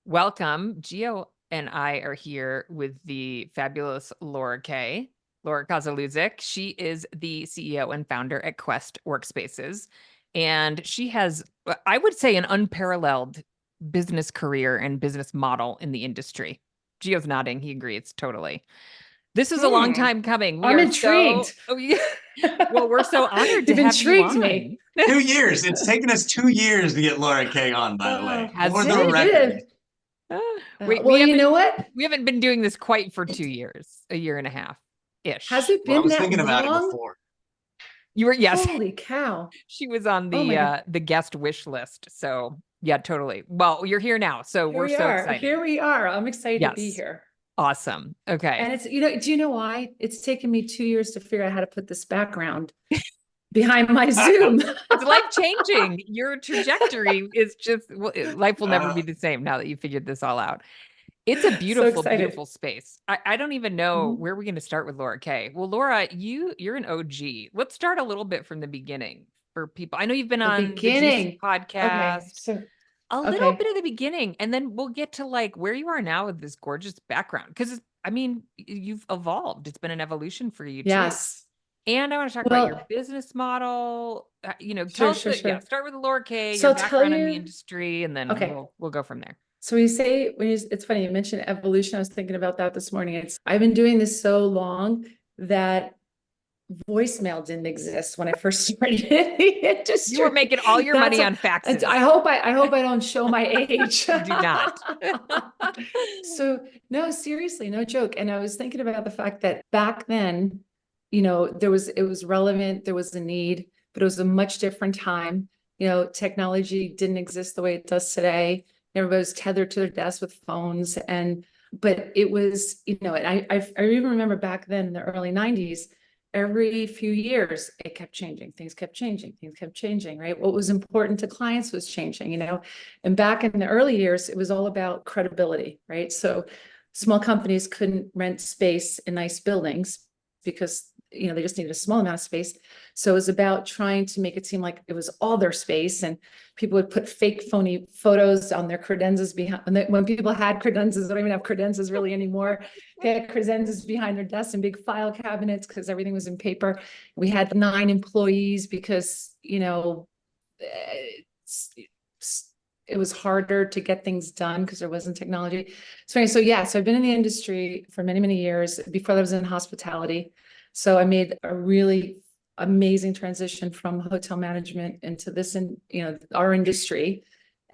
Welcome. Gio and I are here with the fabulous Laura Kozelouzek. She is the CEO and founder at Quest Workspaces. And she has, I would say, an unparalleled business career and business model in the industry. Gio's nodding. He agrees totally. This is a long time coming. I'm intrigued. Well, we're so honored to You've have you intrigued on. me. 2 years. It's taken us 2 years to get Laura K on, by the way. Has For it? the record. Well, you know what? We haven't been doing this quite for 2 years, a year and a half ish. Has it Well, I been was that thinking about it long? before. You were, yes. Holy cow. She was on Oh my God. the guest wish list. So yeah, totally. Well, you're here now. So Here we're we so are. excited. Here we are. I'm excited to be Yes. here. Awesome. Okay. And it's, do you know why? It's taken me 2 years to figure out how to put this background behind my Zoom. It's life changing. Your trajectory is just, life will never be the same now that you figured this all out. It's a beautiful, beautiful space. I don't even know where we're going to start with Laura K. Well, Laura, you're an OG. Let's start a little bit from the beginning for people. I know you've been on the GC podcast. Okay, so a little bit of the beginning, and then we'll get to like where you are now with this gorgeous background. Because I mean, you've evolved. It's been an evolution for you too. Yes. And I want to talk about your business model. Start with the Laura K, your background in the industry, and then we'll go from there. So it's funny, you mentioned evolution. I was thinking about that this morning. I've been doing this so long that voicemail didn't exist when I first started in the industry. You were making all your money on faxes. I hope I don't show my age. You do not. So no, seriously, no joke. And I was thinking about the fact that back then, it was relevant, there was a need, but it was a much different time. Technology didn't exist the way it does today. Everybody was tethered to their desk with phones. But it was, and I even remember back then in the early 90s, every few years, it kept changing. Things kept changing, right? What was important to clients was changing, and back in the early years, it was all about credibility, right? So small companies couldn't rent space in nice buildings because they just needed a small amount of space. So it was about trying to make it seem like it was all their space, and people would put fake phony photos on their credenzas behind when people had credenzas. They don't even have credenzas really anymore. They had credenzas behind their desks and big file cabinets because everything was in paper. We had 9 employees because it was harder to get things done because there wasn't technology. So I've been in the industry for many, many years. Before I was in hospitality. So I made a really amazing transition from hotel management into this, our industry.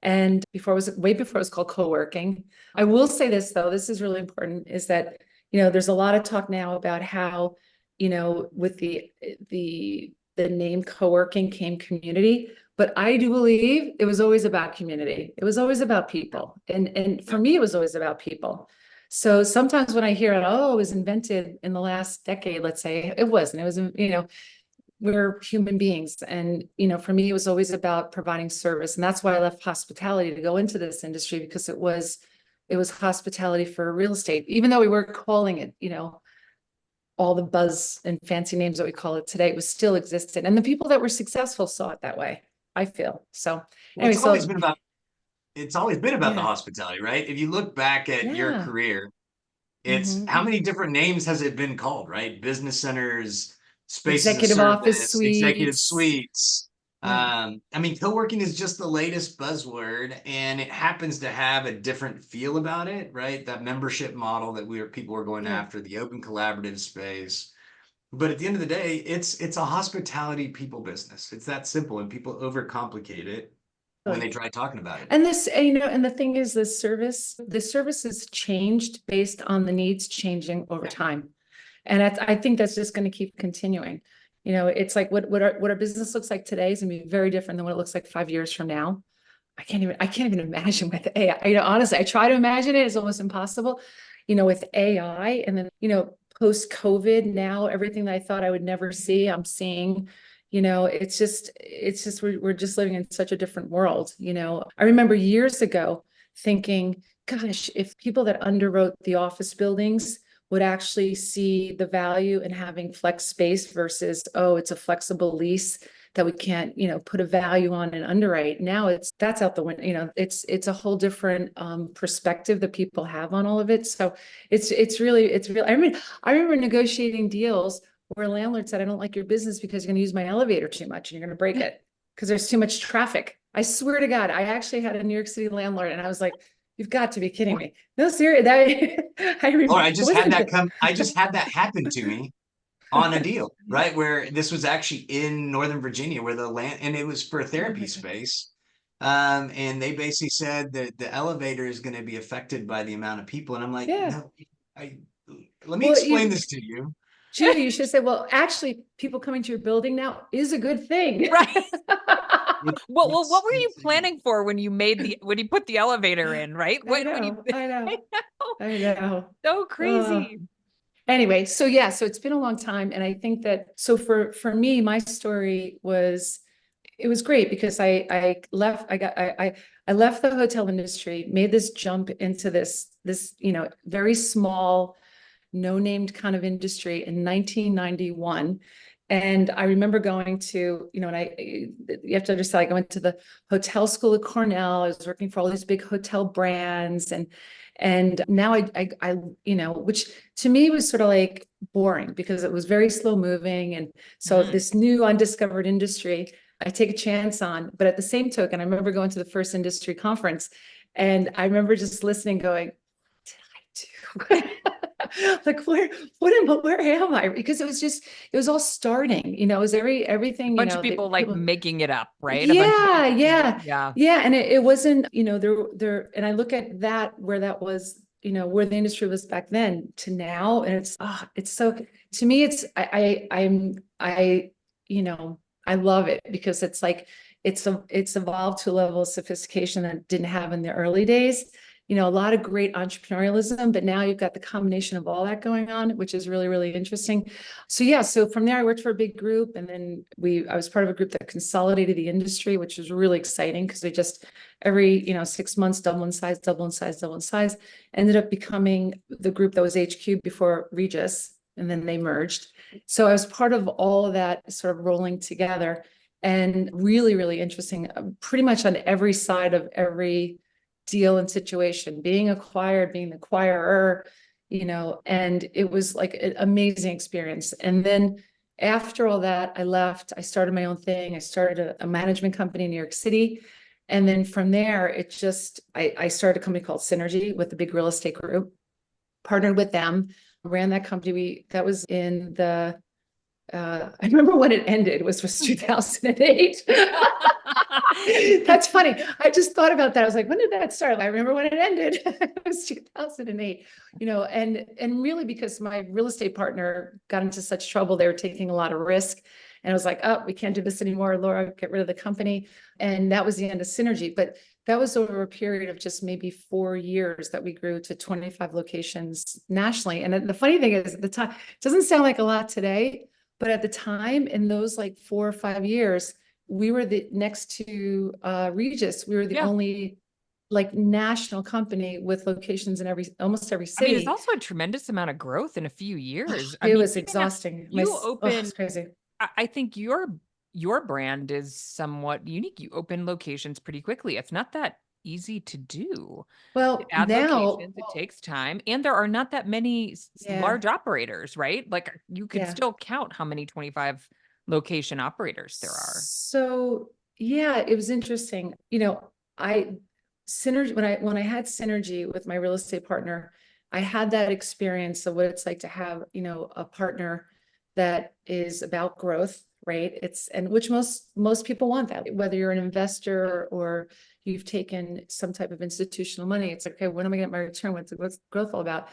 And way before it was called co-working. I will say this though, this is really important, is that, there's a lot of talk now about how, with the name co-working came community, but I do believe it was always about community. It was always about people. And for me, it was always about people. So sometimes when I hear it was invented in the last decade, let's say, it wasn't. It was, we're human beings. And, for me, it was always about providing service. And that's why I left hospitality to go into this industry, because it was hospitality for real estate, even though we were calling it, all the buzz and fancy names that we call it today, it was still existed. And the people that were successful saw it that way, I feel. So anyway, it's always been about the hospitality, right? If you look back at your career, it's how many different names has it been called, right? Business centers, spaces, executive office suites, executive suites. I mean, co-working is just the latest buzzword, and it happens to have a different feel about it, right? That membership model that people are going after, the open collaborative space. But at the end of the day, it's a hospitality people business. It's that simple, and people overcomplicate it when they try talking about it. And this, and the thing is, the service has changed based on the needs changing over time. And I think that's just going to keep continuing. It's like what our business looks like today is going to be very different than what it looks like 5 years from now. I can't even imagine with AI. Honestly, I try to imagine it. It's almost impossible, with AI. And then, post-COVID, now everything that I thought I would never see, I'm seeing. It's just we're just living in such a different world. I remember years ago thinking, gosh, if people that underwrote the office buildings would actually see the value in having flex space versus, it's a flexible lease that we can't, put a value on and underwrite. Now that's out the window. It's a whole different perspective that people have on all of it. So it's really. I remember negotiating deals where a landlord said, I don't like your business because you're going to use my elevator too much and you're going to break it because there's too much traffic. I swear to God, I actually had a New York City landlord and I was like, you've got to be kidding me. No, seriously, I remember. Or I just had that happen to me on a deal, right? Where this was actually in Northern Virginia where the land, and it was for a therapy space. And they basically said that the elevator is going to be affected by the amount of people. And I'm like, Yeah. no, let me explain this to you. Judy, you should say, well, actually, people coming to your building now is a good thing. Right. Well, what were you planning for when you put the elevator in, right? I know. So crazy. Anyway, so it's been a long time. And I think that, so for me, my story was, it was great because I left the hotel industry, made this jump into this, very small, no-named kind of industry in 1991. And I remember going to, you have to understand, like I went to the hotel school at Cornell. I was working for all these big hotel brands, and now I which to me was sort of like boring because it was very slow moving. And so this new undiscovered industry, I take a chance on. But at the same token, I remember going to the first industry conference, and I remember just listening, going, "What did I do?" Like, where am I? Because it was all starting, it was everything, a bunch of people making it up, right? Yeah. And it wasn't, there, and I look at that, where that was, where the industry was back then to now. And it's so, to me, I love it because it's like, it's evolved to a level of sophistication that it didn't have in the early days. A lot of great entrepreneurialism, but now you've got the combination of all that going on, which is really, really interesting. So from there, I worked for a big group, and then I was part of a group that consolidated the industry, which was really exciting because they just every 6 months double in size, ended up becoming the group that was HQ before Regis, and then they merged. So I was part of all of that sort of rolling together, and really, really interesting, pretty much on every side of every deal and situation, being acquired, being the acquirer, and it was like an amazing experience. And then after all that, I left, I started my own thing. I started a management company in New York City. And then from there, I started a company called Synergy with the big real estate group, partnered with them, ran that company. That was in the, I remember when it ended was 2008. That's funny. I just thought about that. I was like, when did that start? I remember when it ended. It was 2008, and really because my real estate partner got into such trouble, they were taking a lot of risk. And I was like, oh, we can't do this anymore, Laura, get rid of the company. And that was the end of Synergy. But that was over a period of just maybe 4 years that we grew to 25 locations nationally. And the funny thing is, at the time, it doesn't sound like a lot today, but at the time, in those like 4 or 5 years, we were next to Regis. We were the only like national company with locations in almost every city. It's also a tremendous amount of growth in a few years. It was exhausting. It's crazy. I think your brand is somewhat unique. You open locations pretty quickly. It's not that easy to do. Well, locations, it takes time, and there are not that many large operators, right? Like you could still count how many 25 location operators there are. So it was interesting. Synergy, when I had Synergy with my real estate partner, I had that experience of what it's like to have, a partner that is about growth, right? Which most people want that, whether you're an investor or you've taken some type of institutional money. It's like, okay, when am I getting my return? What's growth all about?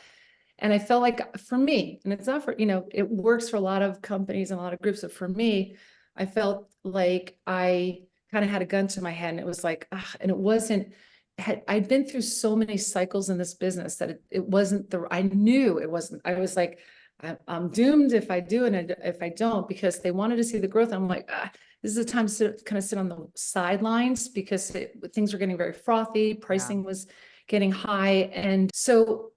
And I felt like for me, and it's not for, it works for a lot of companies and a lot of groups, but for me, I felt like I kind of had a gun to my head, and it was like, and it wasn't, I'd been through so many cycles in this business that it wasn't I knew it wasn't, I was like, I'm doomed if I do, and if I don't, because they wanted to see the growth. I'm like, this is the time to kind of sit on the sidelines because things were getting very frothy. Pricing was getting high. And so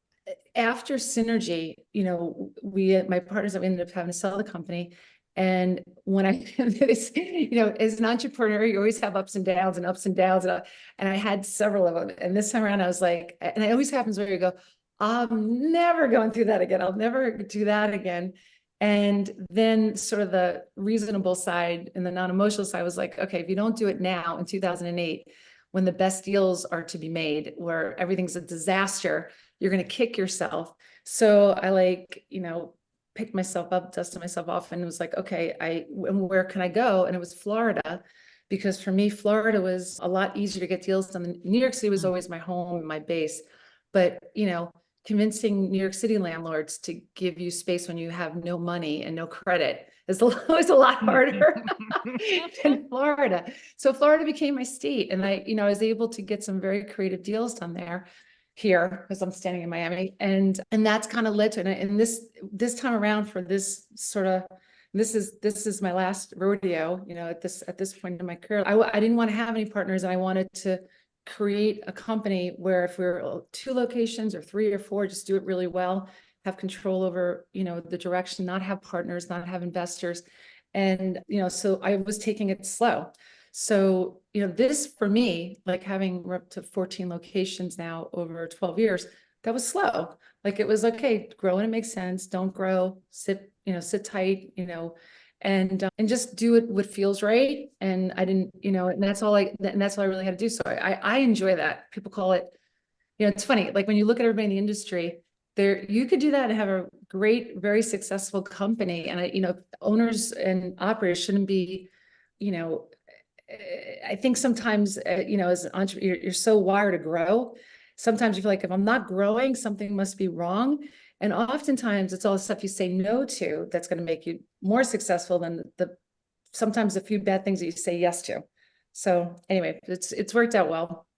after Synergy, my partners, we ended up having to sell the company. And when I, this, as an entrepreneur, you always have ups and downs and ups and downs. And I had several of them. And this time around, I was like, and it always happens where you go, I'm never going through that again. I'll never do that again. And then sort of the reasonable side and the non-emotional side was like, okay, if you don't do it now in 2008, when the best deals are to be made, where everything's a disaster, you're going to kick yourself. So I picked myself up, dusted myself off, and was like, okay, where can I go? And it was Florida, because for me, Florida was a lot easier to get deals done. New York City was always my home and my base, but convincing New York City landlords to give you space when you have no money and no credit is always a lot harder than Florida. So Florida became my state, and I was able to get some very creative deals done there. Here, because I'm standing in Miami, and that's kind of led to it. And this time around, for this sort of, this is my last rodeo, at this point in my career. I didn't want to have any partners, and I wanted to create a company where if we're 2 locations or 3 or 4, just do it really well, have control over, the direction, not have partners, not have investors. And, so I was taking it slow. So, this for me, like having we're up to 14 locations now over 12 years, that was slow. Like it was okay, grow when it makes sense, don't grow, sit tight, and just do it what feels right. And I didn't, and that's all I really had to do. So I enjoy that. People call it, it's funny, like when you look at everybody in the industry, you could do that and have a great, very successful company. And owners and operators shouldn't be, I think sometimes, as an entrepreneur, you're so wired to grow. Sometimes you feel like if I'm not growing, something must be wrong. And oftentimes it's all the stuff you say no to that's going to make you more successful than sometimes a few bad things that you say yes to. So anyway, it's worked out well.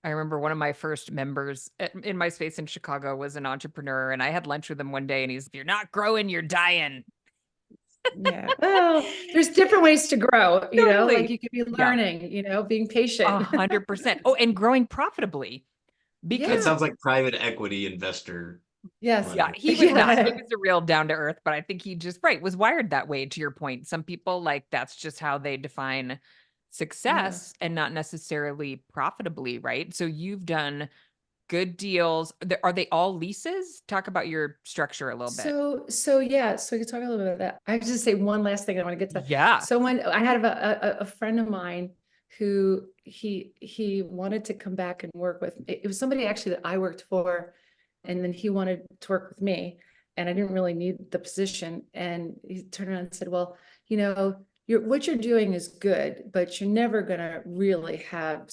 I remember one of my first members in my space in Chicago was an entrepreneur, and I had lunch with him one day, and he's, "If you're not growing, you're dying." Yeah. Well, there's different ways to grow, Totally. like you could be learning, being patient. 100%. Oh, and growing profitably. That Because sounds like private equity investor. Yes. yeah, money. he was not. He Yeah. was a real down to earth, but I think he just was wired that way, to your point. Some people, like, that's just how they define success and not necessarily profitably, right? So you've done good deals. Are they all leases? Talk about your structure a little bit. So yeah, so you talk a little bit about that. I have to say one last thing I want to get to. Yeah. So when I had a friend of mine who he wanted to come back and work with, it was somebody actually that I worked for, and then he wanted to work with me, and I didn't really need the position. And he turned around and said, well, what you're doing is good, but you're never gonna really have,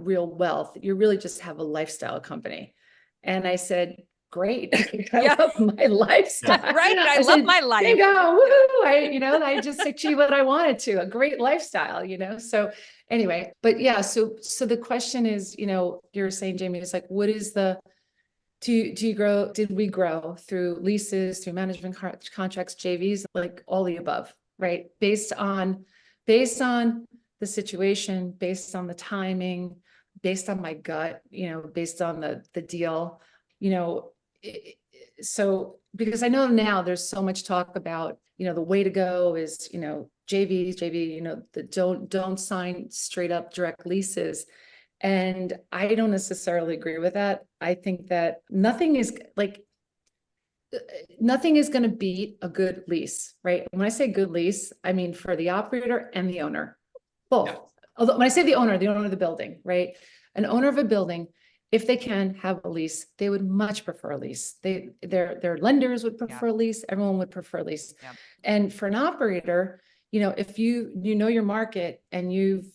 real wealth. You really just have a lifestyle company. And I said, great. I love my lifestyle. Right. I love said, my life. Bingo, woohoo. I just achieved what I wanted to, a great lifestyle, So anyway, but yeah, so the question is, you're saying, Jamie, it's like, what is do you grow? Did we grow through leases, through management contracts, JVs, like all the above, right? Based on the situation, based on the timing, based on my gut, based on the deal, so because I know now there's so much talk about, the way to go is, JV, don't sign straight up direct leases. And I don't necessarily agree with that. I think that nothing is going to beat a good lease, right? When I say good lease, I mean for the operator and the owner, both. Yeah. Although when I say the owner of the building, right? An owner of a building, if they can have a lease, they would much prefer a lease. Their lenders would prefer a lease. Everyone would prefer a lease. Yeah. And for an operator, if you know your market and you've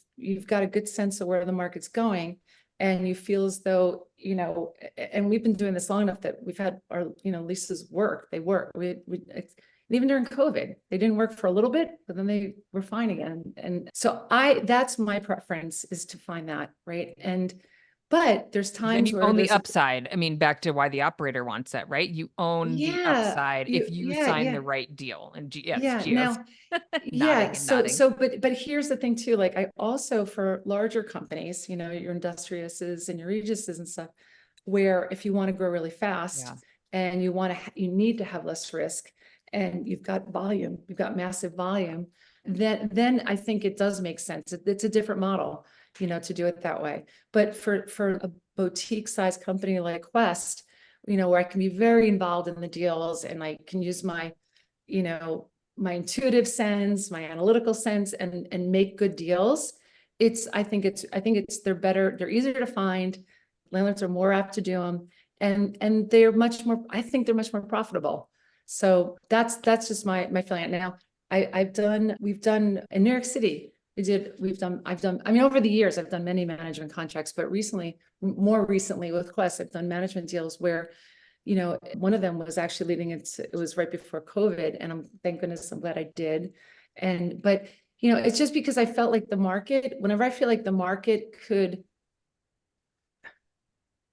got a good sense of where the market's going, and you feel as though, and we've been doing this long enough that we've had our, leases work. They work. Even during COVID, they didn't work for a little bit, but then they were fine again. And so that's my preference, is to find that, right? But there's times where you own the upside. I mean, back to why the operator wants it, right? You own the upside if you sign the right deal. And now, but here's the thing too. Like I also, for larger companies, your Industriuses and your Regises and stuff, where if you want to grow really fast and you need to have less risk, and you've got volume, you've got massive volume, then I think it does make sense. It's a different model, to do it that way. But for a boutique size company like Quest, where I can be very involved in the deals and I can use my, my intuitive sense, my analytical sense, and make good deals. I think they're better, they're easier to find. Landlords are more apt to do them, and they're much more, I think they're much more profitable. So that's just my feeling. Now, we've done in New York City, I mean, over the years, I've done many management contracts, but more recently with Quest, I've done management deals where, one of them was actually it was right before COVID, and thank goodness, I'm glad I did. But it's just because I felt like whenever I feel like the market could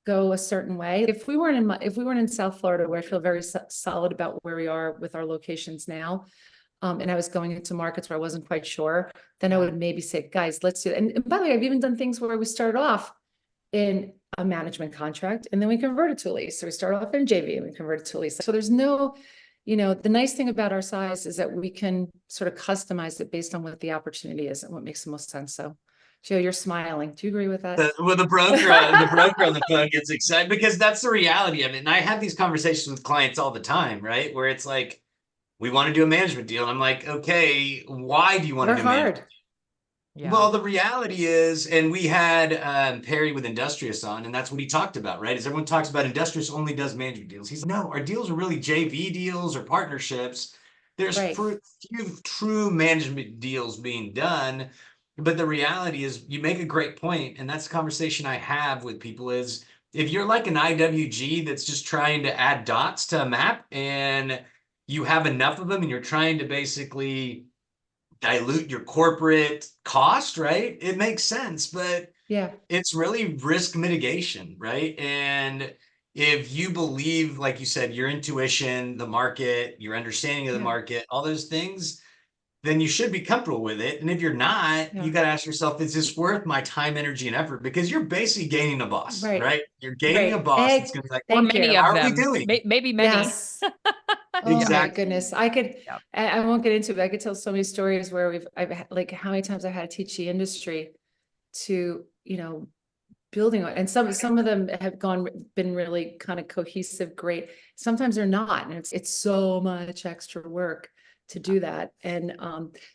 go a certain way, if we weren't in South Florida, where I feel very solid about where we are with our locations now, and I was going into markets where I wasn't quite sure, then I would maybe say, guys, let's do it. And by the way, I've even done things where we started off in a management contract and then we converted to a lease. So we started off in JV and we converted to a lease. So there's no, the nice thing about our size is that we can sort of customize it based on what the opportunity is and what makes the most sense. So Joe, you're smiling. Do you agree with that? The broker on the phone gets excited because that's the reality of it. And I have these conversations with clients all the time, right? Where it's like, we want to do a management deal. And I'm like, okay, why do you want to do a management deal? Yeah. Well, the reality is, and we had Perry with Industrious on, and that's what he talked about, right? Is everyone talks about Industrious only does management deals. He's no, our deals are really JV deals or partnerships. There's few true management deals being done. But the reality is, you make a great point, and that's the conversation I have with people is, if you're like an IWG that's just trying to add dots to a map and you have enough of them and you're trying to basically dilute your corporate cost, right? It makes sense, but yeah, it's really risk mitigation, right? And if you believe, like you said, your intuition, the market, your understanding of the market, all those things, then you should be comfortable with it. And if you're not, you got to ask yourself, is this worth my time, energy, and effort? Because you're basically gaining a boss, right? You're gaining a boss that's going to be like, or many of how them. are we doing? Maybe many. Yes. Oh my goodness. I won't get into it, but I could tell so many stories where I've had, like, how many times I've had to teach the industry to, building it. And some of them have been really kind of cohesive, great. Sometimes they're not. And it's so much extra work to do that. And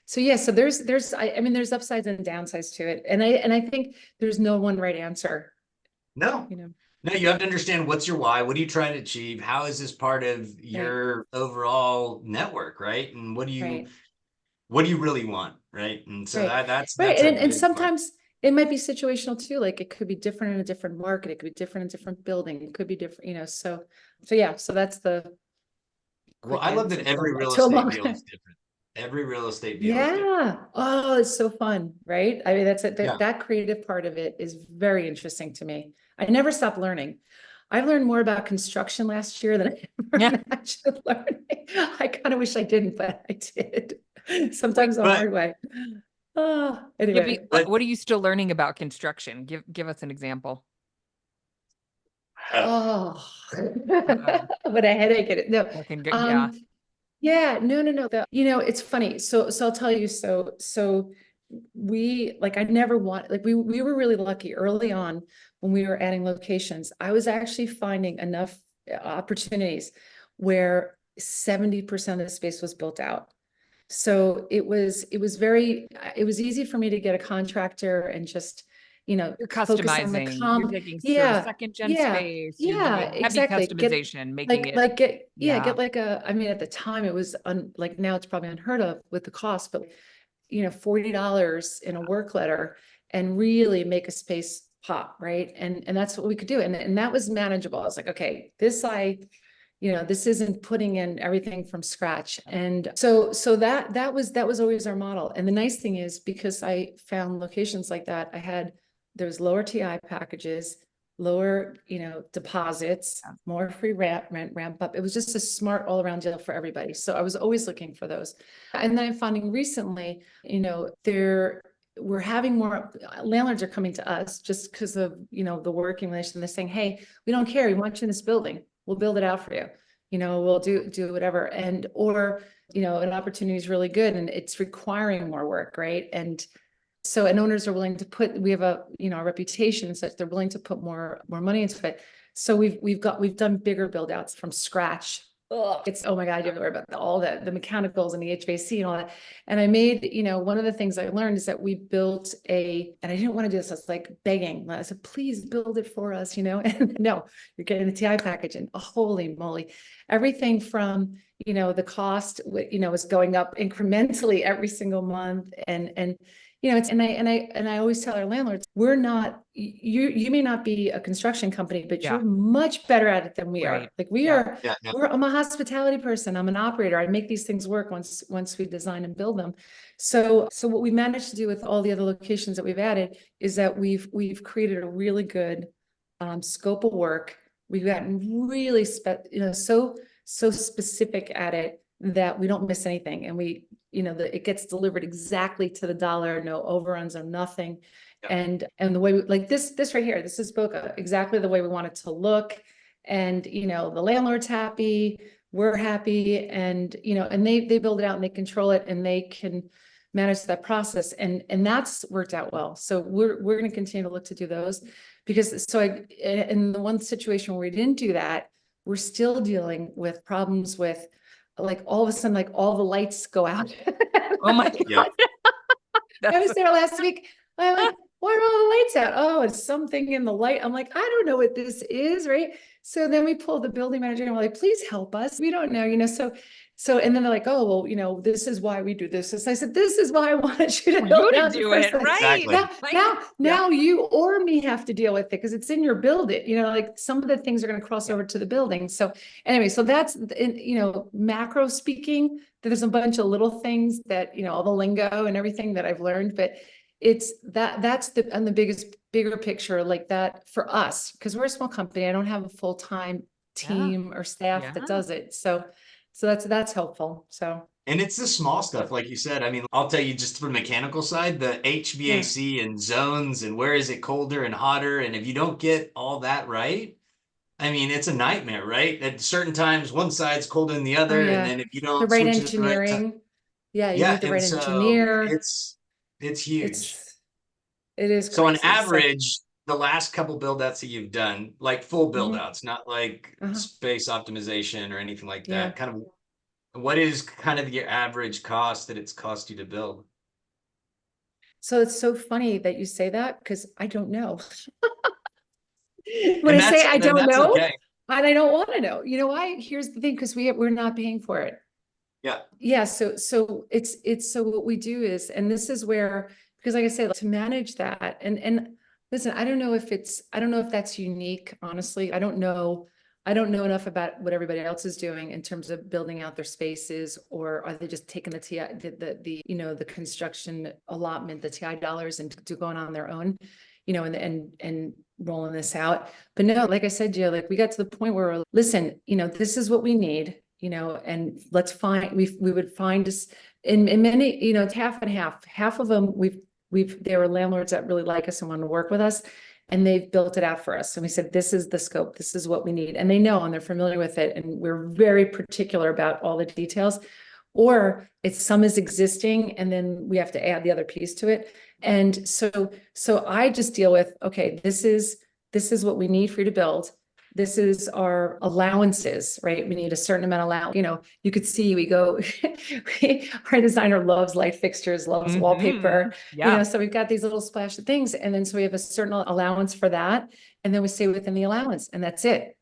so there's I mean, there's upsides and downsides to it. And I think there's no one right answer. No. No, you have to understand, what's your why? What are you trying to achieve? How is this part of your overall network, right? And what do you really want, right? And so that's right. And sometimes it might be situational too. Like, it could be different in a different market. It could be different in a different building. It could be different, so that's the. Well, I love that every real estate deal is different. Every real estate deal is different. Oh, it's so fun, right? I mean, that's it. That creative part of it is very interesting to me. I never stop learning. I've learned more about construction last year than I ever imagined learning. I kind of wish I didn't, but I did. Sometimes the hard way. Anyway. What are you still learning about construction? Give us an example. What a headache it is. No. No. It's funny. So I'll tell you, so I never want, we were really lucky early on when we were adding locations. I was actually finding enough opportunities where 70% of the space was built out. So it was easy for me to get a contractor and just, you're customizing, you're taking second gen space, heavy customization, making it get like I mean, at the time it was like, now it's probably unheard of with the cost, but $40 in a work letter and really make a space pop, right? And that's what we could do, and that was manageable. I was like, okay, this isn't putting in everything from scratch. And so that was always our model. And the nice thing is, because I found locations like that, there's lower TI packages, lower, deposits, more free ramp up. It was just a smart all around deal for everybody. So I was always looking for those. And then I'm finding recently, we're having more landlords are coming to us just because of, the working relation. They're saying, hey, we don't care. We want you in this building. We'll build it out for you. we'll do whatever. And, or, an opportunity is really good and it's requiring more work, right? And so, and owners are willing to put, we have a, a reputation such they're willing to put more money into it. So we've done bigger build outs from scratch. It's, oh my God, you have to worry about all the mechanicals and the HVAC and all that. And I made, one of the things I learned is that we built and I didn't want to do this. I was like begging. I said, please build it for us, and no, you're getting the TI package and holy moly, everything from, the cost, was going up incrementally every single month. And it's, and I always tell our landlords, we're not, you may not be a construction company, but Yeah. you're much better at it than we are. Right. Like we Yeah. are, I'm a hospitality person. I'm an operator. I make these things work once we design and build them. So what we managed to do with all the other locations that we've added is that we've created a really good scope of work. We've gotten really so specific at it that we don't miss anything. And we, it gets delivered exactly to the dollar, no overruns or nothing. Yeah. And the way like this right here, this is Boca, exactly the way we want it to look. And, the landlord's happy, we're happy, and, and they build it out and they control it and they can manage that process. And that's worked out well. So we're going to continue to look to do those because in the one situation where we didn't do that, we're still dealing with problems with like all of a sudden, like all the lights go out. Oh my God. I was there last week. I'm like, why are all the lights out? Oh, it's something in the light. I'm like, I don't know what this is, right? So then we pull the building manager and we're like, please help us. We don't know, so, and then they're like, oh, well, this is why we do this. So I said, this is why I wanted you to You to do it, right? Exactly. Now you or me have to deal with it because it's in your building, like some of the things are going to cross over to the building. So anyway, so that's, macro speaking, there's a bunch of little things that, all the lingo and everything that I've learned, but it's that's on the bigger picture like that for us, because we're a small company. I don't have a full-time team or staff that does it. So that's helpful. So. And it's the small stuff, like you said. I mean, I'll tell you just from the mechanical side, the HVAC and zones and where is it colder and hotter. And if you don't get all that right, I mean, it's a nightmare, right? At certain times, one side's colder than the other. And then if you don't the right switch it at the right time. engineering. Yeah, you need the right So engineer. it's huge. It is So on crazy. average, the last couple build outs that you've done, like full build outs, not like space optimization or anything like that, kind of what is kind of your average cost that it's cost you to build? So it's so funny that you say that because I don't know. When I say I don't know, and I don't want to know, why? Here's the thing, because we're not paying for it. Yeah. Yeah. So it's so what we do is, and this is where, because like I said, to manage that and listen, I don't know if that's unique. Honestly, I don't know enough about what everybody else is doing in terms of building out their spaces, or are they just taking the TI, the construction allotment, the TI dollars and going on their own, and rolling this out. But no, like I said, Gio, like we got to the point where, listen, this is what we need, and let's find, we would find us in many, it's half and half of them. There were landlords that really like us and want to work with us, and they've built it out for us. And we said, this is the scope, this is what we need. And they know, and they're familiar with it. And we're very particular about all the details. Or it's some is existing, and then we have to add the other piece to it. And so I just deal with, okay, this is what we need for you to build. This is our allowances, right? We need a certain amount of allowance. You could see we go, our designer loves light fixtures, loves wallpaper, so we've got these little splash of things. And then, so we have a certain allowance for that. And then we stay within the allowance, and that's it.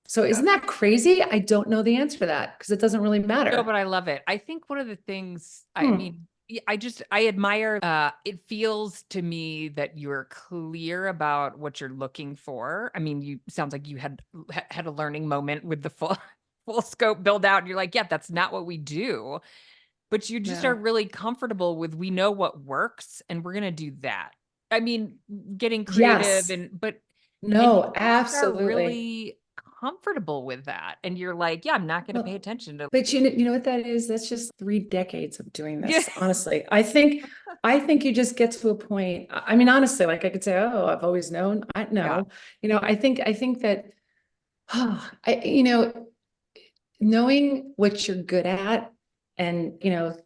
So isn't that crazy? I don't know the answer to that because it doesn't really matter. No, but I love it. I think one of the things, I mean, I admire, it feels to me that you're clear about what you're looking for. I mean, sounds like you had a learning moment with the full scope build out. And you're like, yeah, that's not what we do. But you just are really comfortable with, we know what works and we're going to do that. I mean, getting creative but no, and absolutely. Really comfortable with that, and you're like, yeah, I'm not going to pay attention to. But you know what that is? That's just 3 decades of doing this. Honestly, I think you just get to a point. I mean, honestly, like I could say, oh, I've always known. I know, I think that, knowing what you're good at and,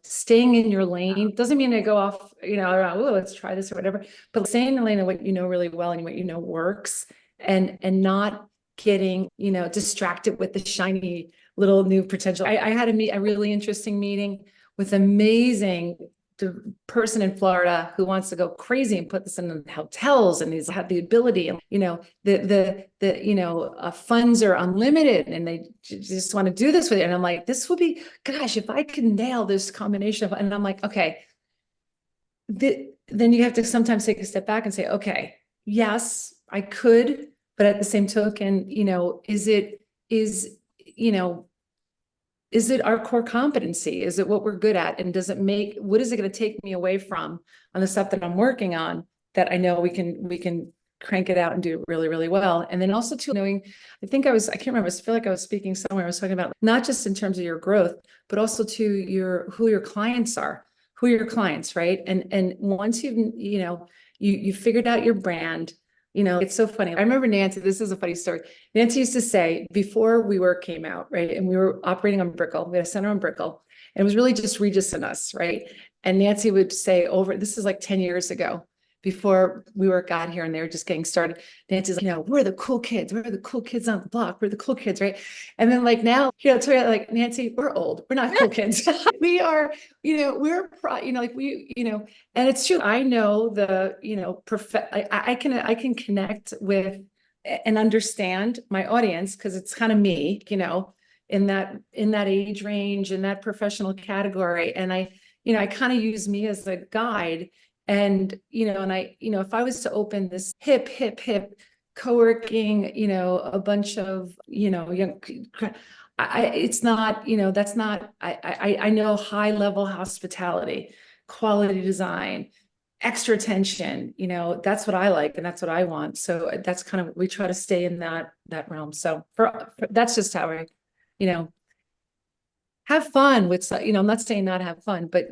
staying in your lane doesn't mean to go off, around, oh, let's try this or whatever, but staying in the lane of what you know really well and what you know works, and not getting, distracted with the shiny little new potential. I had a really interesting meeting with amazing person in Florida who wants to go crazy and put this in hotels, and he's had the ability, and the funds are unlimited, and they just want to do this with it. And I'm like, this would be, gosh, if I could nail this combination of, and I'm like, okay, then you have to sometimes take a step back and say, okay, yes, I could, but at the same token, is it our core competency? Is it what we're good at? And what is it going to take me away from on the stuff that I'm working on that I know we can crank it out and do it really, really well? And then also too, knowing, I can't remember, I feel like I was speaking somewhere, I was talking about not just in terms of your growth, but also to who your clients are, right? And once you figured out your brand, it's so funny. I remember Nancy, this is a funny story. Nancy used to say, before WeWork came out, right? And we were operating on Brickell, we had a center on Brickell, and it was really just Regis and us, right? And Nancy would say this is like 10 years ago, before WeWork got here and they were just getting started. Nancy's like, we're the cool kids. We're the cool kids on the block. We're the cool kids, right? And then like now, like, Nancy, we're old. We're not cool kids. We are, and it's true. I know I can connect with and understand my audience, because it's kind of me, in that age range, in that professional category. And I kind of use me as a guide. And, if I was to open this hip co-working, a bunch of, young, it's not, that's not, I know high level hospitality, quality design, extra attention, that's what I like and that's what I want. So that's kind of, we try to stay in that realm. So that's just how I, have fun with, I'm not saying not have fun, but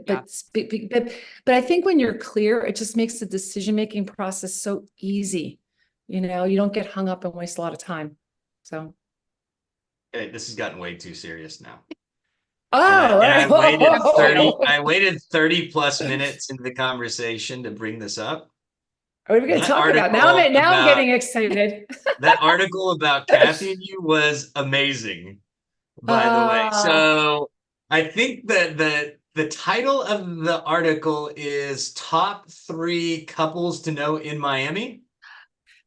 I think when you're clear, it just makes the decision-making process so easy. You don't get hung up and waste a lot of time. So. Okay, this has gotten way too serious now. Oh, I waited 30 plus minutes into the conversation to bring this up. What are we going to talk about? Now I'm getting excited. That article about Kathy and you was amazing, by the way. So I think that the title of the article is Top 3 Couples to Know in Miami.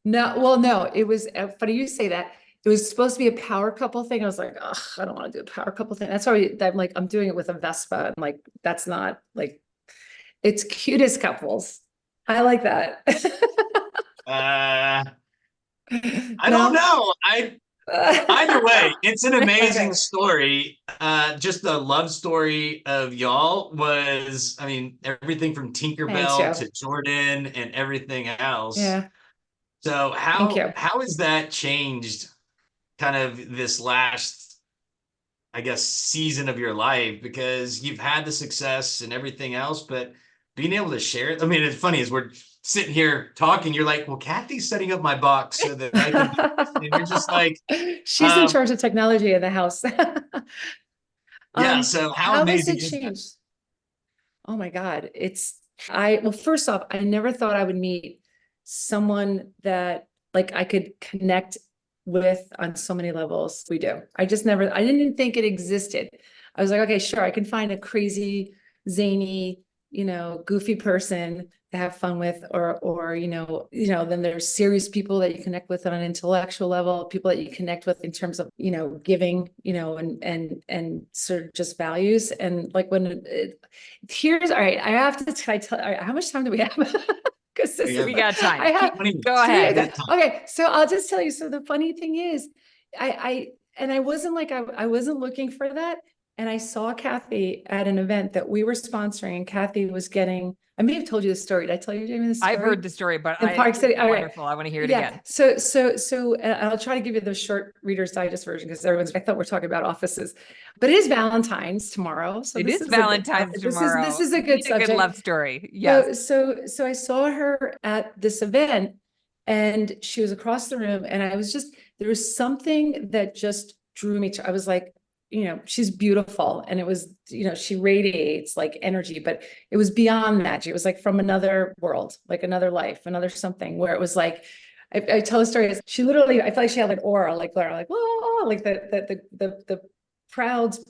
No, it was funny you say that. It was supposed to be a power couple thing. I was like, oh, I don't want to do a power couple thing. That's why I'm doing it with a Vespa. And like, that's not like, it's cutest couples. I like that. I don't know. Either way, it's an amazing story. Just the love story of y'all was, everything from Tinkerbell to Jordan and everything else. Yeah. So how has that changed kind of this last, I guess, season of your life? Because you've had the success and everything else, but being able to share it. It's funny as we're sitting here talking, you're like, well, Kathy's setting up my box so that I can do this. And you're just like, she's in charge of technology in the house. Yeah. So how amazing has it changed? Oh my God. Well, first off, I never thought I would meet someone that like I could connect with on so many levels. We do. I didn't think it existed. I was like, okay, sure. I can find a crazy, zany, goofy person to have fun with, or then there's serious people that you connect with on an intellectual level, people that you connect with in terms of, giving, and sort of just values. And like all right, I have to tell, all right, how much time do we have? Because we got time. Go ahead. Okay. So I'll just tell you. So the funny thing is, I wasn't I wasn't looking for that. And I saw Kathy at an event that we were sponsoring, and Kathy was getting, I may have told you the story. Did I tell you, Jamie, the story? I've heard the story, but in Park City. Wonderful. Right. I want to hear it again. So I'll try to give you the short Reader's Digest version, because I thought we're talking about offices, but it is Valentine's tomorrow. So it is Valentine's tomorrow. This is a good subject. A good love story. Yes. So I saw her at this event, and she was across the room, and there was something that just drew me to, I was like, she's beautiful, and it was, she radiates like energy, but it was beyond magic. It was like from another world, like another life, another something, where it was like, I tell a story, she literally, I feel like she had like aura, like whoa, like the crowds,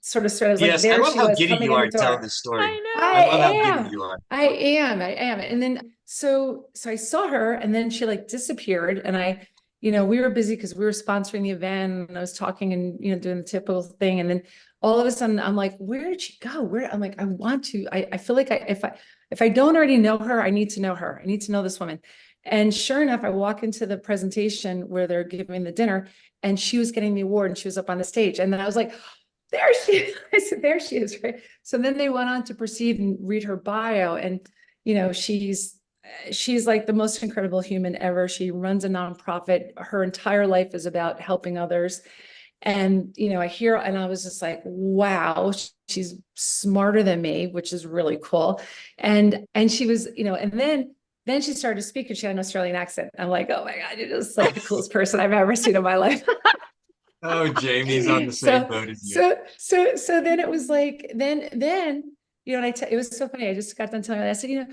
sort of like, Yes, I there love she how was giddy coming you in the are telling door. this story. I I I know. love how giddy am. you are. I am. And then, so I saw her, and then she like disappeared, and we were busy because we were sponsoring the event, and I was talking and, doing the typical thing. And then all of a sudden I'm like, where did she go? I'm like, I want to, I feel like if I don't already know her, I need to know her. I need to know this woman. And sure enough, I walk into the presentation where they're giving the dinner, and she was getting the award, and she was up on the stage. And then I was like, there she is. I said, there she is, right? So then they went on to proceed and read her bio, and she's like the most incredible human ever. She runs a nonprofit. Her entire life is about helping others. And I hear, and I was just like, wow, she's smarter than me, which is really cool. And she was, and then she started to speak, and she had an Australian accent. I'm like, oh my God, you're just like the coolest person I've ever seen in my life. Oh, Jamie's on the same So, boat as you. so then it was like, then, and it was so funny. I just got done telling her, I said,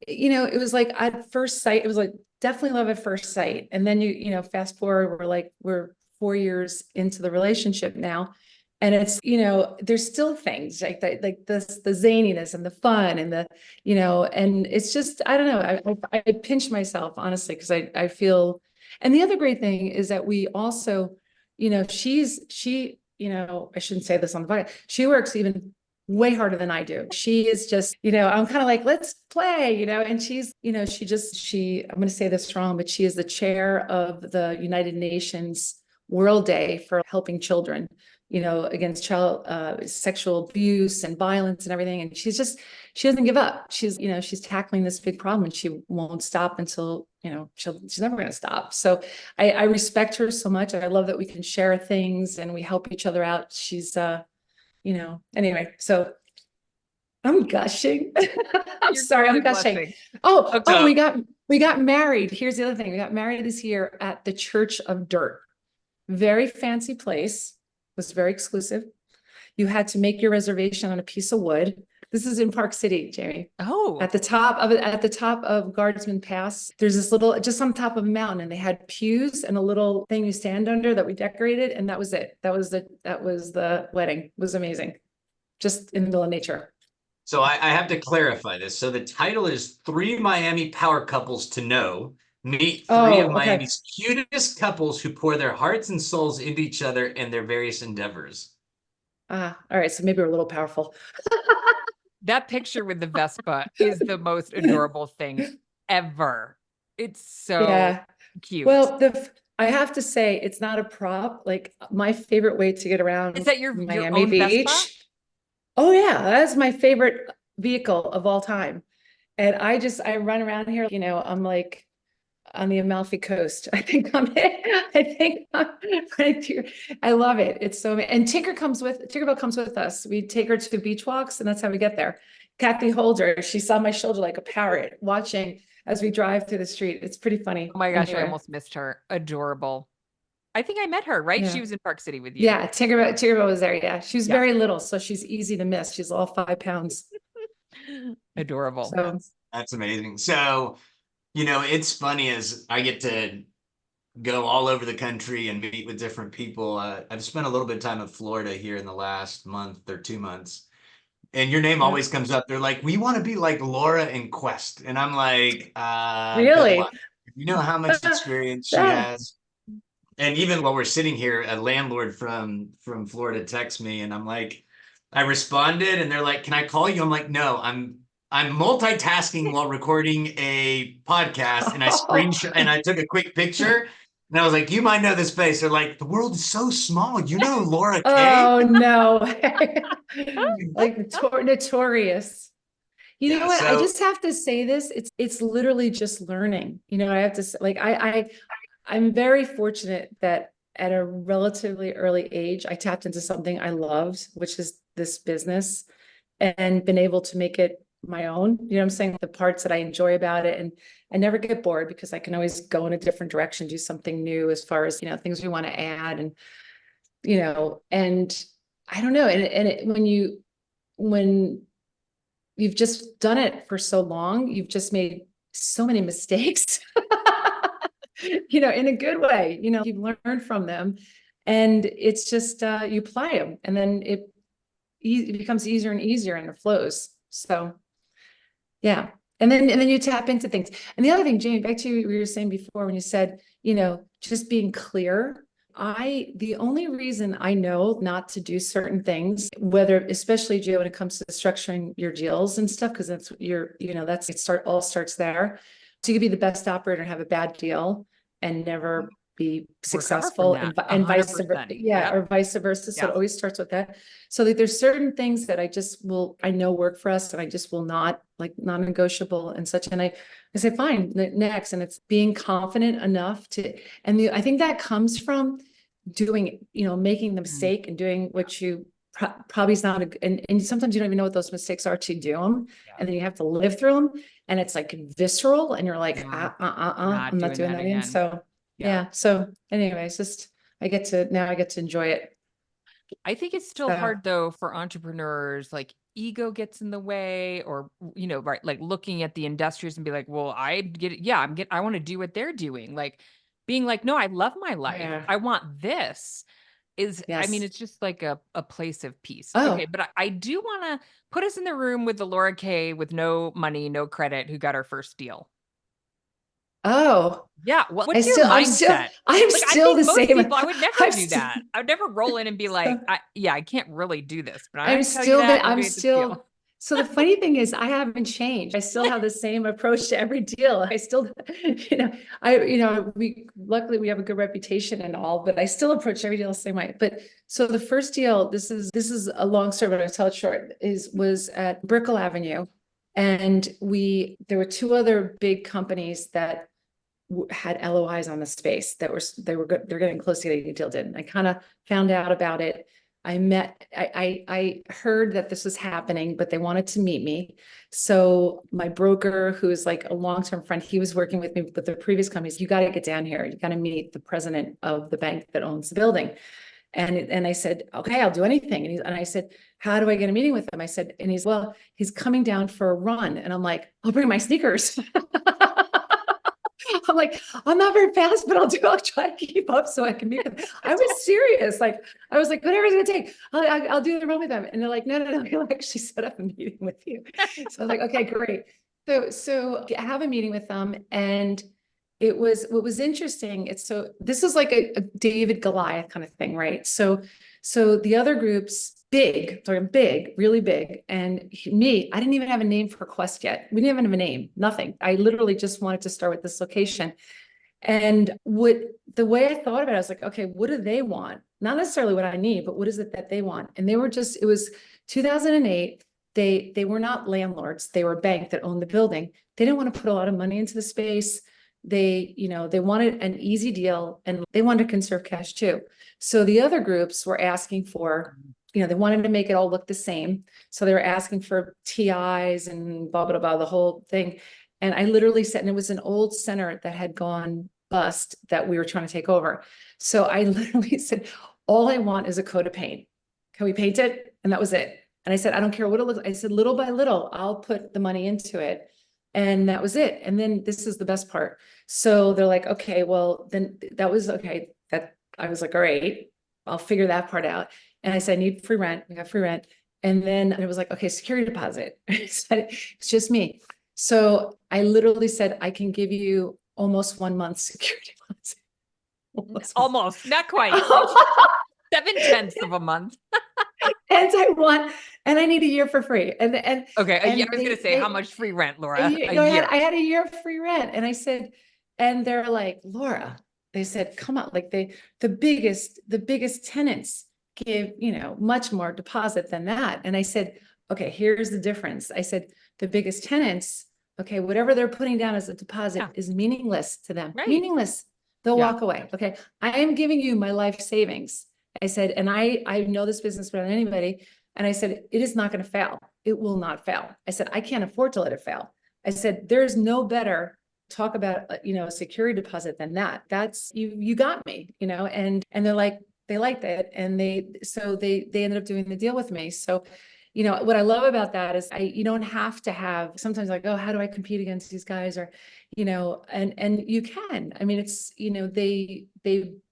it was like at first sight, it was like definitely love at first sight. And then fast forward, we're 4 years into the relationship now. And it's, there's still things like that, like the zaniness and the fun and and it's just, I don't know. I pinch myself, honestly, because I feel, and the other great thing is that we also, I shouldn't say this on the podcast. She works even way harder than I do. She is just, I'm kind of like, let's play, and she's, I'm going to say this wrong, but she is the chair of the United Nations World Day for helping children, against child sexual abuse and violence and everything. And she doesn't give up. She's tackling this big problem, and she won't stop until, she's never going to stop. So I respect her so much. I love that we can share things and we help each other out. She's, anyway, so I'm gushing. I'm You're sorry, I'm totally gushing. blushing. Oh, So we got married. Here's the other thing. We got married this year at the Church of Dirt. Very fancy place. Was very exclusive. You had to make your reservation on a piece of wood. This is in Park City, Jamie. oh, At the top of Guardsman Pass, there's this little, just on top of a mountain, and they had pews and a little thing you stand under that we decorated, and that was it. That was the wedding. It was amazing. Just in the middle of nature. So I have to clarify this. So the title is Three Miami Power Couples to Know. Meet three of Oh, okay. Miami's cutest couples who pour their hearts and souls into each other and their various endeavors. All right. So maybe we're a little powerful. that picture with the Vespa is the most adorable thing ever. It's so Yeah. cute. Well, I have to say, it's not a prop. Like, my favorite way to get around Is that your Miami own Vespa? Beach. Oh yeah, that's my favorite vehicle of all time. And I run around here, I'm like on the Amalfi Coast. I think I'm right here. I love it. It's so, and Tinkerbell comes with us. We take her to beach walks, and that's how we get there. Kathy holds her. She's on my shoulder like a parrot, watching as we drive through the street. It's pretty funny. Oh my gosh, Anyway. I almost missed her. Adorable. I think I met her, right? Yeah. She was in Park City with you. Yeah, Tinkerbell was there. Yeah, she was very little, so she's easy to miss. She's all 5 pounds. Adorable. So That's amazing. So, it's funny as I get to go all over the country and meet with different people. I've spent a little bit of time in Florida here in the last month or 2 months. And your name always comes up. They're like, we want to be like Laura in Quest. And I'm like, really? good luck. You know how much experience she has. And even while we're sitting here, a landlord from Florida texts me, and I'm like, I responded, and they're like, can I call you? I'm like, no, I'm multitasking while recording a podcast. And I screenshot and I took a quick picture. And I was like, you might know this face. They're like, the world is so small. You know Laura K? Oh no. Like notorious. You know what? I just have to say this. It's literally just learning. I have to say, like, I'm very fortunate that at a relatively early age, I tapped into something I loved, which is this business, and been able to make it my own. You know what I'm saying? The parts that I enjoy about it, and I never get bored because I can always go in a different direction, do something new as far as, things we want to add. And, you know, and I don't know. When you've just done it for so long, you've just made so many mistakes, you know, in a good way, you know, you've learned from them, and it's just, you apply them, and then it becomes easier and easier, and it flows. So yeah. And then you tap into things. And the other thing, Jane, back to what you were saying before, when you said, you know, just being clear. The only reason I know not to do certain things, whether, especially Joe, when it comes to structuring your deals and stuff, because that's you know, all starts there. So you could be the best operator and have a bad deal and never be successful, and vice versa. 100%. Yeah. Or vice versa. So it always starts with that. So like, there's certain things that I know work for us, and I just will not, like, non-negotiable and such. And I say, fine, next. And it's being confident enough to, and I think that comes from doing, you know, making the mistake and doing what you probably is not, and sometimes you don't even know what those mistakes are to do them. And then you have to live through them, and it's like visceral, and you're like, I'm not doing that again. So yeah. So anyways, just, I get to enjoy it. I think it's still hard though for entrepreneurs, like ego gets in the way, or, you know, right, like looking at the investors and be like, well, I get it. Yeah, I want to do what they're doing. Like being like, no, I love my life. Yeah. I want this. I mean, Yes. it's just like a place of peace. Oh. Okay, but I do want to put us in the room with the Laura K with no money, no credit, who got our first deal. Oh. Yeah. Well, what's your mindset? I'm Like, still the same. People, I would never do that. I would never roll in and be like, I can't really do this, but I'm still that. I'm still. So the funny thing is, I haven't changed. I still have the same approach to every deal. I still, you know, luckily we have a good reputation and all, but I still approach every deal the same way. But so the first deal, this is a long story, but I'll tell it short, was at Brickell Avenue. And there were two other big companies that had LOIs on the space that they're getting close to getting a deal done. I kind of found out about it. I heard that this was happening, but they wanted to meet me. So my broker, who is like a long-term friend, he was working with me with the previous companies. You got to get down here. You got to meet the president of the bank that owns the building. And I said, okay, I'll do anything. And I said, how do I get a meeting with him? I said, and he's coming down for a run. And I'm like, I'll bring my sneakers. I'm like, I'm not very fast, but I'll try to keep up so I can meet them. I was serious. Like, I was like, whatever it's gonna take, I'll do the run with them. And they're like, no, he'll actually set up a meeting with you. So I was like, okay, great. So I have a meeting with them, and what was interesting. This is like a David Goliath kind of thing, right? So the other groups, big, really big. And I didn't even have a name for Quest yet. We didn't even have a name, nothing. I literally just wanted to start with this location. And the way I thought about it, I was like, okay, what do they want? Not necessarily what I need, but what is it that they want? And it was 2008. They were not landlords. They were a bank that owned the building. They didn't want to put a lot of money into the space. They wanted an easy deal, and they wanted to conserve cash too. So the other groups were asking for, they wanted to make it all look the same. So they were asking for TIs and blah, blah, blah, the whole thing. And I literally said, and it was an old center that had gone bust that we were trying to take over. So I literally said, all I want is a coat of paint. Can we paint it? And that was it. And I said, I don't care what it looks like. I said, little by little, I'll put the money into it. And that was it. And then this is the best part. So they're like, okay, well, then that was okay. I was like, all right, I'll figure that part out. And I said, I need free rent. We got free rent. And then it was like, okay, security deposit. I said, it's just me. So I literally said, I can give you almost 1 month security deposit. Almost, not quite. 7/10 of a month. And I need a year for free. And okay, I was going to say, how much free rent, Laura? A year. I had a year of free rent. And I said, and they're like, Laura, they said, come on, like the biggest tenants give, much more deposit than that. And I said, okay, here's the difference. I said, the biggest tenants, okay, whatever they're putting down as a deposit is meaningless to them. Right. Meaningless. They'll walk away. Okay. I am giving you my life savings. I said, and I know this business better than anybody. And I said, it is not going to fail. It will not fail. I said, I can't afford to let it fail. I said, there's no better talk about, a security deposit than that. That's you got me, and they're like, they liked it, and they ended up doing the deal with me. So, you know, what I love about that is you don't have to have sometimes like, oh, how do I compete against these guys? Or, you know, and you can. I mean, it's, you know, they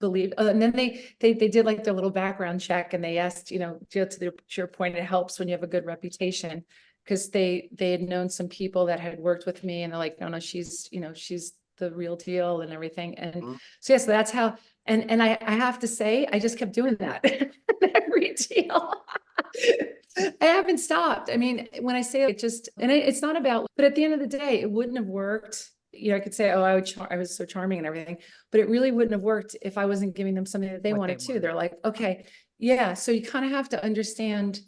believe, and then they did like their little background check, and they asked, you know, to your point, it helps when you have a good reputation, because they had known some people that had worked with me, and they're like, no, she's, you know, she's the real deal and everything. And so yes, that's how. And I have to say, I just kept doing that every deal. I haven't stopped. I mean, when I say it just, and it's not about, but at the end of the day, it wouldn't have worked. You know, I could say, oh, I was so charming and everything, but it really wouldn't have worked if I wasn't giving them something that they wanted too. They're like, okay, yeah. So you kind of have to understand,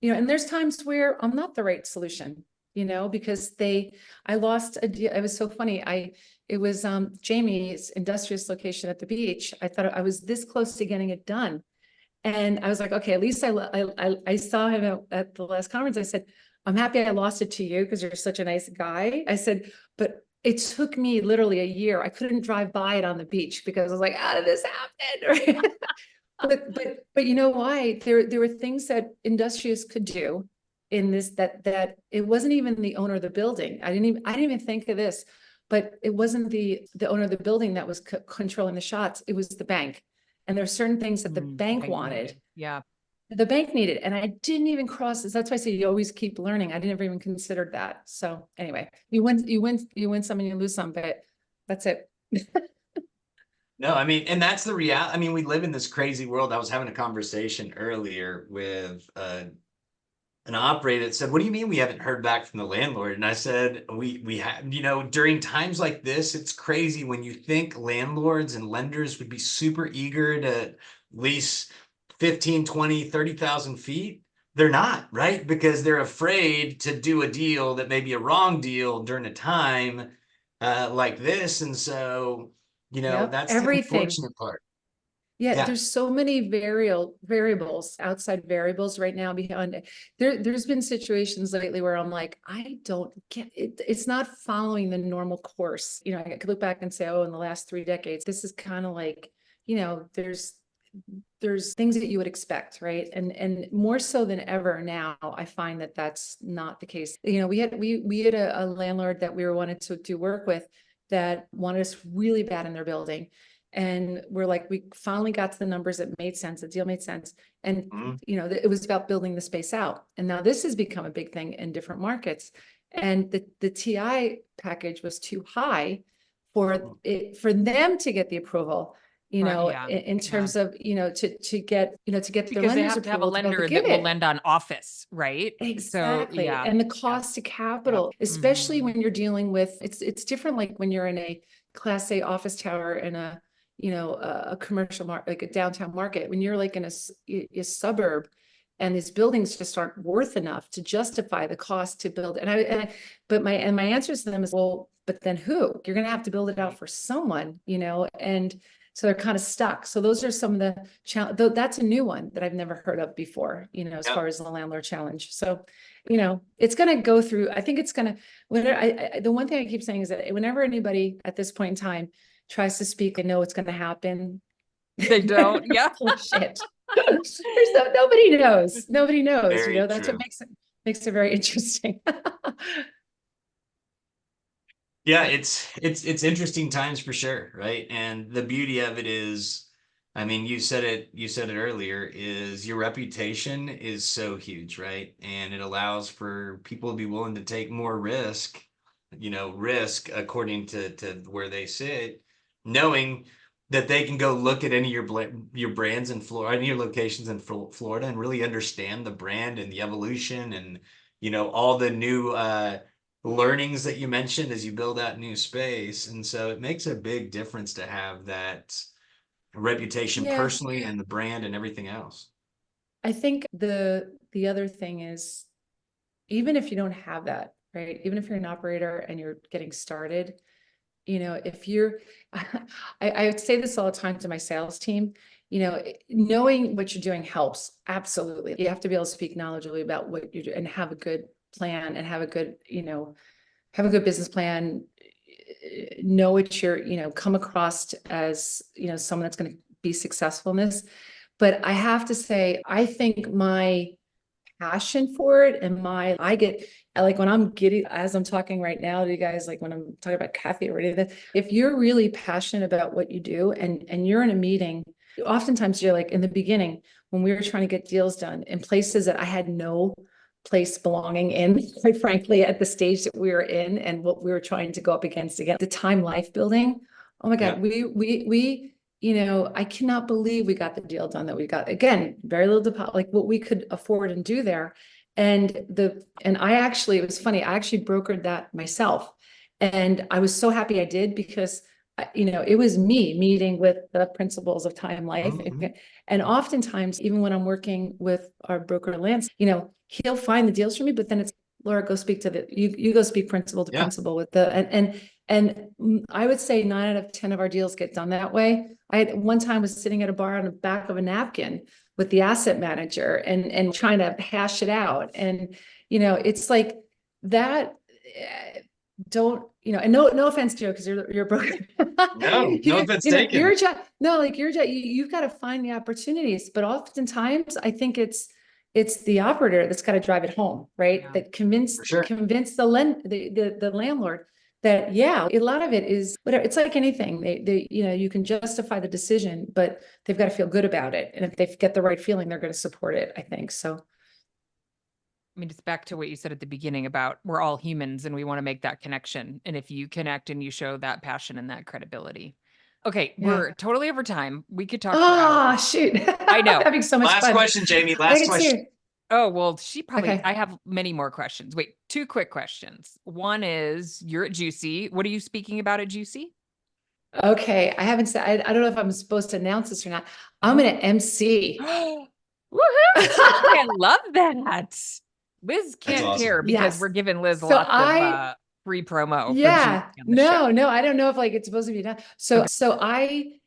you know, and there's times where I'm not the right solution, you know, because I lost a deal. It was so funny. It was Jamie's industrious location at the beach. I thought I was this close to getting it done. And I was like, okay, at least I saw him at the last conference. I said, I'm happy I lost it to you because you're such a nice guy. I said, but it took me literally a year. I couldn't drive by it on the beach because I was like, how did this happen? But you know why? There were things that industrious could do in this, that it wasn't even the owner of the building. I didn't even think of this, but it wasn't the owner of the building that was controlling the shots. It was the bank. And there are certain things that the bank wanted. Yeah. The bank needed, and I didn't even cross this. That's why I say you always keep learning. I didn't even consider that. So anyway, you win some and you lose some, but that's it. No, I mean, and that's the reality. I mean, we live in this crazy world. I was having a conversation earlier with an operator that said, what do you mean we haven't heard back from the landlord? And I said, we have, you know, during times like this, it's crazy when you think landlords and lenders would be super eager to lease 15, 20, 30,000 feet. They're not, right? Because they're afraid to do a deal that may be a wrong deal during a time like this. And so, you know, Yep, that's the everything. unfortunate part. Yeah, Yeah. there's so many variables, outside variables right now beyond it. There's been situations lately where I'm like, I don't get it. It's not following the normal course. You know, I could look back and say, oh, in the last 3 decades, this is kind of like, you know, there's things that you would expect, right? And more so than ever now, I find that that's not the case. You know, we had a landlord that we wanted to do work with that wanted us really bad in their building. And we're like, we finally got to the numbers that made sense. The deal made sense. And, you know, it was about building the space out. And now this has become a big thing in different markets. And the TI package was too high for them to get the approval, you Right, know, yeah, in terms of, you know, to get the because they lender's have to have a approval to be able lender to give that will it. lend on office, right? So Exactly. yeah, And the cost to capital, especially when you're dealing with, it's different like when you're in a Class A office tower in a, you know, a commercial market, like a downtown market, when you're like in a suburb and these buildings just aren't worth enough to justify the cost to build. But my answers to them is, well, but then who? You're going to have to build it out for someone, you know, and so they're kind of stuck. So those are some of the challenge. That's a new one that I've never heard of before, you know, as far as the landlord challenge. So, you know, it's going to go through, I think it's going to, whenever the one thing I keep saying is that whenever anybody at this point in time tries to speak and know it's going to happen, they don't. Yeah. bullshit. Nobody knows. Nobody knows, Very you know, that's true. what makes it very interesting. Yeah, it's interesting times for sure, right? And the beauty of it is, I mean, you said it earlier, is your reputation is so huge, right? And it allows for people to be willing to take more risk, you know, risk according to where they sit, knowing that they can go look at any of your brands in Florida, any of your locations in Florida, and really understand the brand and the evolution and, you know, all the new learnings that you mentioned as you build out new space. And so it makes a big difference to have that reputation Yeah. personally and the brand and everything else. I think the other thing is, even if you don't have that, right? Even if you're an operator and you're getting started, you know, if you're, I would say this all the time to my sales team, you know, knowing what you're doing helps. Absolutely. You have to be able to speak knowledgeably about what you do and have a good plan and have a good, you know, have a good business plan, know what you're, you know, come across as, you know, someone that's going to be successful in this. But I have to say, I think my passion for it and I get like when I'm giddy, as I'm talking right now to you guys, like when I'm talking about Kathy or anything, if you're really passionate about what you do and you're in a meeting, oftentimes you're like in the beginning when we were trying to get deals done in places that I had no place belonging in, quite frankly, at the stage that we were in and what we were trying to go up against again, the time life building. Oh my God, we I cannot believe we got the deal done that we got. Again, very little deposit, like what we could afford and do there. And it was funny, I actually brokered that myself. And I was so happy I did because, it was me meeting with the principles of time life. And oftentimes, even when I'm working with our broker Lance, he'll find the deals for me, but then it's Laura, go speak to you go speak principal to principal with and I would say 9 out of 10 of our deals get done that way. I had one time was sitting at a bar on the back of a napkin with the asset manager and trying to hash it out. And, it's like that. Don't, and no offense, Joe, because you're broken. No offense taken. Your job, no, like your job, you've got to find the opportunities. But oftentimes I think it's the operator that's got to drive it home, right? Yeah. That convince the landlord that, a lot of it is whatever. It's like anything. They you can justify the decision, but they've got to feel good about it. And if they get the right feeling, they're going to support it, I think. So. I mean, it's back to what you said at the beginning about we're all humans and we want to make that connection. And if you connect and you show that passion and that credibility. Okay, we're totally over time. We could talk for hours. Shoot. I know. I'm having so much fun. Last question, Jamie. Last question. Oh, well, she probably, Okay. I have many more questions. Wait, 2 quick questions. One is, you're at Juicy. What are you speaking about at Juicy? Okay, I haven't said, I don't know if I'm supposed to announce this or not. I'm going to MC. Woohoo! I love that. Liz can't awesome. care because Yes. we're giving Liz So lots of free promo. For Yeah, Juicy on the show. no, I don't know if like it's supposed to be done. So, I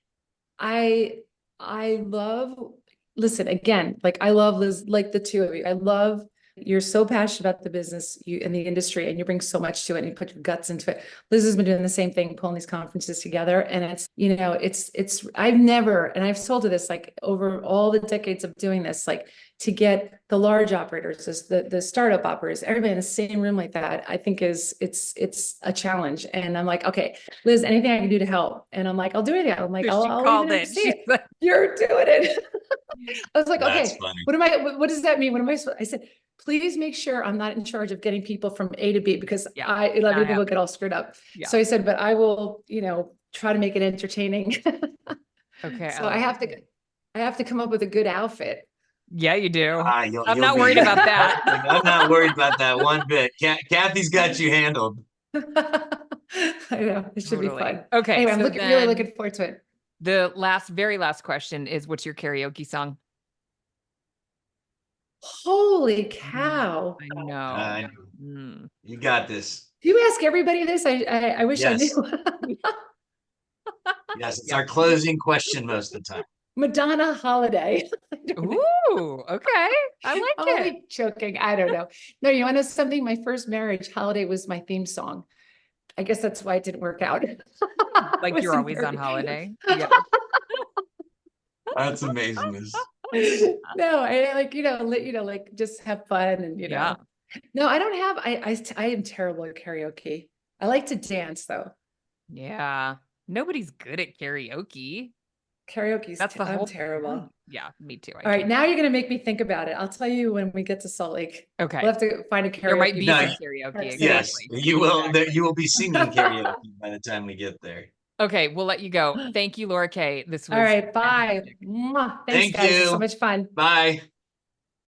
love, listen, again, like I love Liz, like the two of you. I love, you're so passionate about the business you in the industry and you bring so much to it and you put your guts into it. Liz has been doing the same thing, pulling these conferences together. And it's, I've never, and I've told her this, like over all the decades of doing this, like to get the large operators, the startup operators, everybody in the same room like that, I think it's a challenge. And I'm like, okay, Liz, anything I can do to help? And I'm like, I'll do anything. I'm like, So I'll even see it. Like, you're doing it. I was like, That's okay, funny. what does that mean? What am I supposed? I said, please make sure I'm not in charge of getting people from A to B because a lot of people get all screwed up. Yeah. So I said, but I will, try to make it entertaining. Okay. So I have to come up with a good outfit. Yeah, you do. I'm You'll not be- worried about that. I'm not worried about that one bit. Kathy's got you handled. I know, it should be fun. Okay. Anyway, I'm so really looking forward to it. The very last question is, what's your karaoke song? Holy cow. I know. Mm. You got this. Do you ask everybody this? I wish I knew. Yes, it's our closing question most of the time. Madonna Holiday. Ooh, okay. I like I'm it. only joking. I don't know. No, you want to know something? My first marriage, Holiday was my theme song. I guess that's why it didn't work out. Like you're always on holiday. Yeah. That's amazing. No, I like, like just have fun and, Yeah. No, I don't have, I am terrible at karaoke. I like to dance though. Yeah. Nobody's good at karaoke. Karaoke's, That's the whole I'm terrible. point. Yeah, me too. All right, now you're going to make me think about it. I'll tell you when we get to Salt Lake. Okay. We'll have to find a karaoke. There might be No, some karaoke. Yes, Exactly. you will. You will be singing karaoke by the time we get there. Okay, we'll let you go. Thank you, Laura K. This was all right. Bye. fantastic. Mwah. Thanks, Thank guys. you. It's so much fun. Bye.